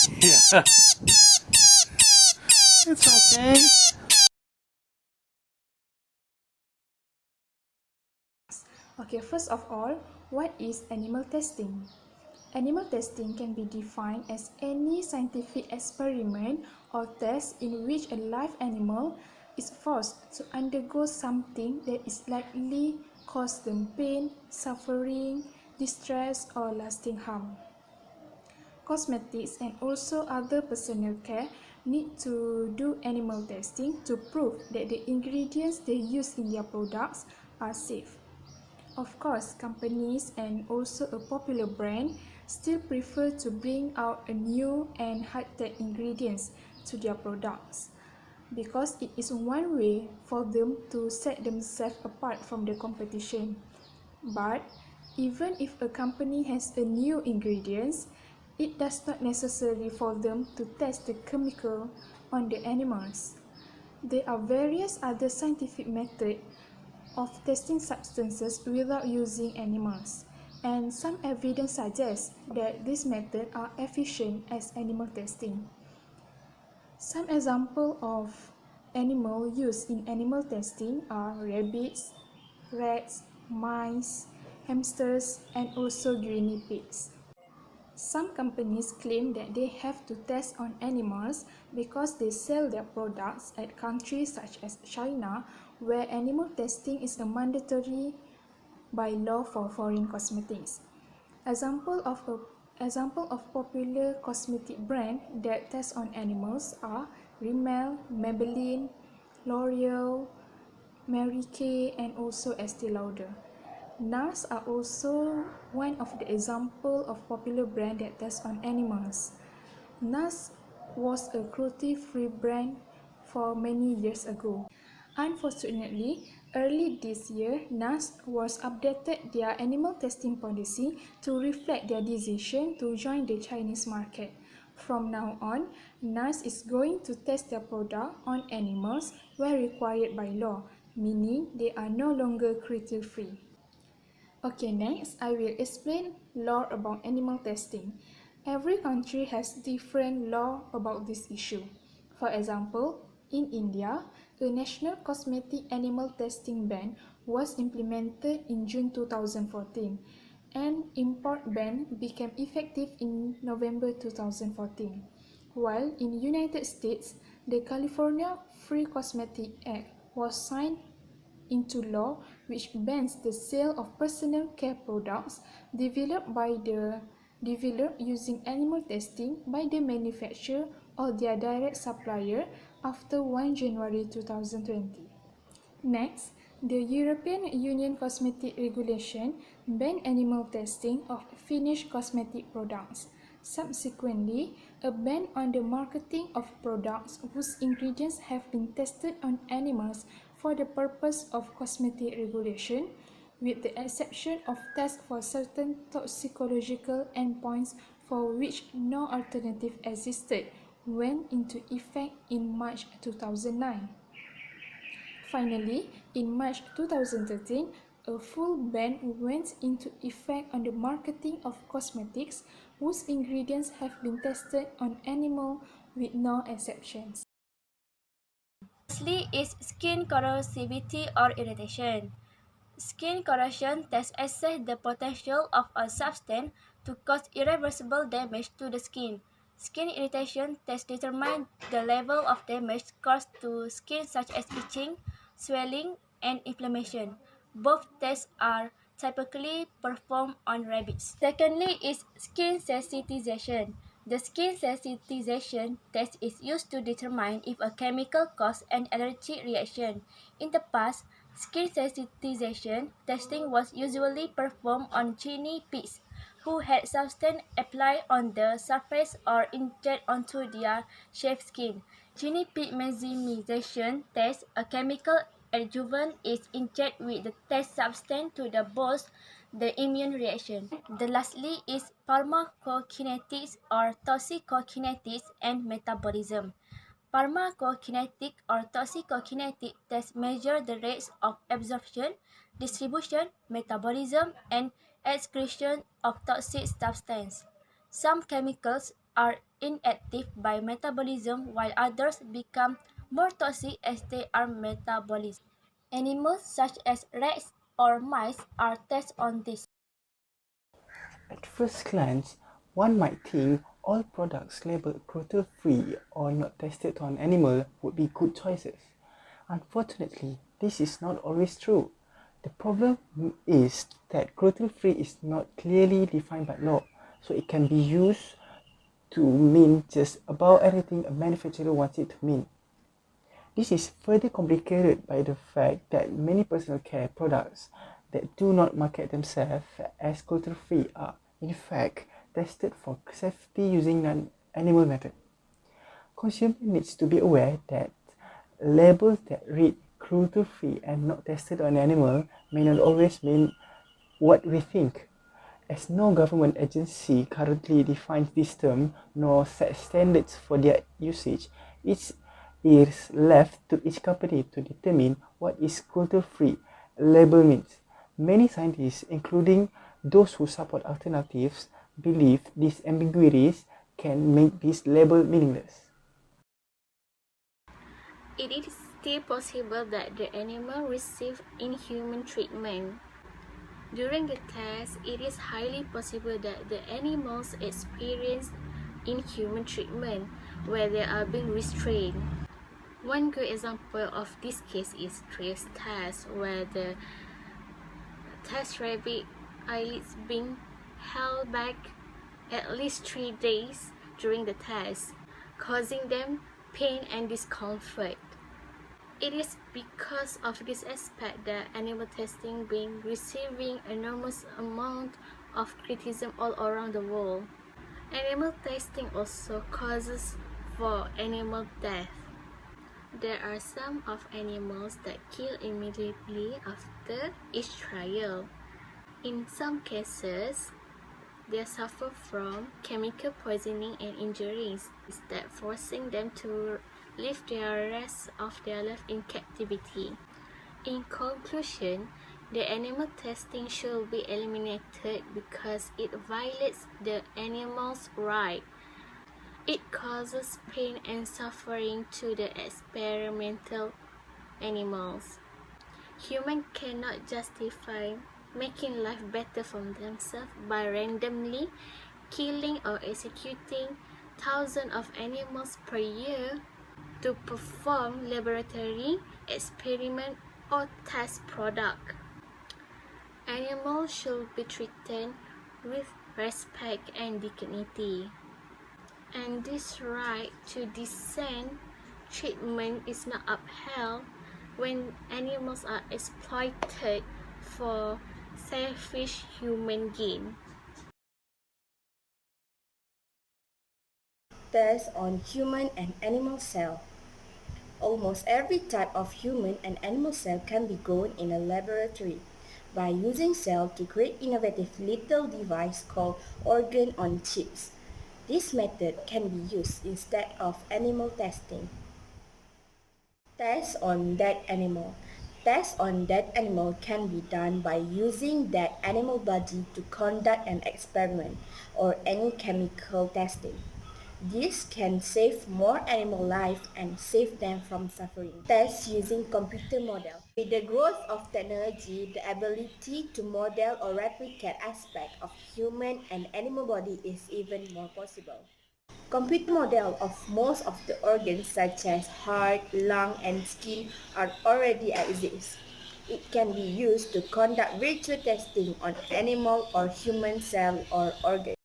Yeah, it's okay. Okay, first of all, what is animal testing? Animal testing can be defined as any scientific experiment or test in which a live animal is forced to undergo something that is likely cause them pain, suffering, distress, or lasting harm. Cosmetics and also other personal care need to do animal testing to prove that the ingredients they use in their products are safe. Of course, companies and also a popular brand still prefer to bring out a new and high-tech ingredients to their products because it is one way for them to set themselves apart from the competition. But even if a company has a new ingredients, it does not necessary for them to test the chemical on the animals. There are various other scientific methods of testing substances without using animals, and some evidence suggests that these methods are efficient as animal testing. Some examples of animal used in animal testing are rabbits, rats, mice, hamsters, and also guinea pigs. Some companies claim that they have to test on animals because they sell their products at countries such as China, where animal testing is a mandatory by law for foreign cosmetics. Example of popular cosmetic brand that test on animals are Rimmel, Maybelline, L'Oreal, Mary Kay, and also Estee Lauder. NARS are also one of the example of popular brand that test on animals. NARS was a cruelty-free brand for many years ago. Unfortunately, early this year, NARS was updated their animal testing policy to reflect their decision to join the Chinese market. From now on, NARS is going to test their product on animals where required by law, meaning they are no longer cruelty-free. Okay, next I will explain law about animal testing. Every country has different law about this issue. For example, in India, a national cosmetic animal testing ban was implemented in June 2014, and import ban became effective in November 2014. While in United States, the California Free Cosmetic Act was signed into law, which bans the sale of personal care products developed using animal testing by the manufacturer or their direct supplier after 1 January 2020. Next, the European Union Cosmetic Regulation banned animal testing of finished cosmetic products. Subsequently, a ban on the marketing of products whose ingredients have been tested on animals for the purpose of cosmetic regulation, with the exception of tests for certain toxicological endpoints for which no alternative existed, went into effect in March 2009. Finally, in March 2013, a full ban went into effect on the marketing of cosmetics whose ingredients have been tested on animals with no exceptions. Lastly is skin corrosivity or irritation. Skin corrosion tests assess the potential of a substance to cause irreversible damage to the skin. Skin irritation tests determine the level of damage caused to skin such as itching, swelling, and inflammation. Both tests are typically performed on rabbits. Secondly is skin sensitization. The skin sensitization test is used to determine if a chemical causes an allergic reaction. In the past, skin sensitization testing was usually performed on guinea pigs who had substance applied on the surface or injected onto their shaved skin. Guinea pig maximization test, a chemical adjuvant is injected with the test substance to boost the immune reaction. The lastly is pharmacokinetics or toxicokinetics and metabolism. Pharmacokinetic or toxicokinetic tests measure the rates of absorption, distribution, metabolism, and excretion of toxic substances. Some chemicals are inactive by metabolism, while others become more toxic as they are metabolized. Animals such as rats or mice are tested on this. At first glance, one might think all products labeled cruelty-free or not tested on animal would be good choices. Unfortunately, this is not always true. The problem is that cruelty-free is not clearly defined by law, so it can be used to mean just about anything a manufacturer wants it to mean. This is further complicated by the fact that many personal care products that do not market themselves as cruelty-free are, in fact, tested for safety using non-animal method. Consumer needs to be aware that labels that read cruelty-free and not tested on animal may not always mean what we think. As no government agency currently defines this term nor sets standards for their usage, it is left to each company to determine what is cruelty-free label means. Many scientists, including those who support alternatives, believe these ambiguities can make this label meaningless. It is still possible that the animal receive inhuman treatment. During the test, it is highly possible that the animals experience inhuman treatment where they are being restrained. One good example of this case is Trace test, where the test rabbit eyelids being held back at least 3 days during the test, causing them pain and discomfort. It is because of this aspect that animal testing being receiving enormous amount of criticism all around the world. Animal testing also causes for animal death. There are some of animals that kill immediately after each trial. In some cases, they suffer from chemical poisoning and injuries that forcing them to live the rest of their life in captivity. In conclusion, the animal testing should be eliminated because it violates the animal's right. It causes pain and suffering to the experimental animals. Humans cannot justify making life better for themselves by randomly killing or executing thousands of animals per year to perform laboratory experiment or test product. Animals should be treated with respect and dignity. And this right to decent treatment is not upheld when animals are exploited for selfish human gain. Tests on human and animal cell. Almost every type of human and animal cell can be grown in a laboratory by using cells to create innovative little device called organ on chips. This method can be used instead of animal testing. Tests on dead animal. Tests on dead animal can be done by using dead animal body to conduct an experiment or any chemical testing. This can save more animal life and save them from suffering. Tests using computer model. With the growth of technology, the ability to model or replicate aspects of human and animal body is even more possible. Computer models of most of the organs such as heart, lung, and skin are already exist. It can be used to conduct virtual testing on animal or human cell or organ.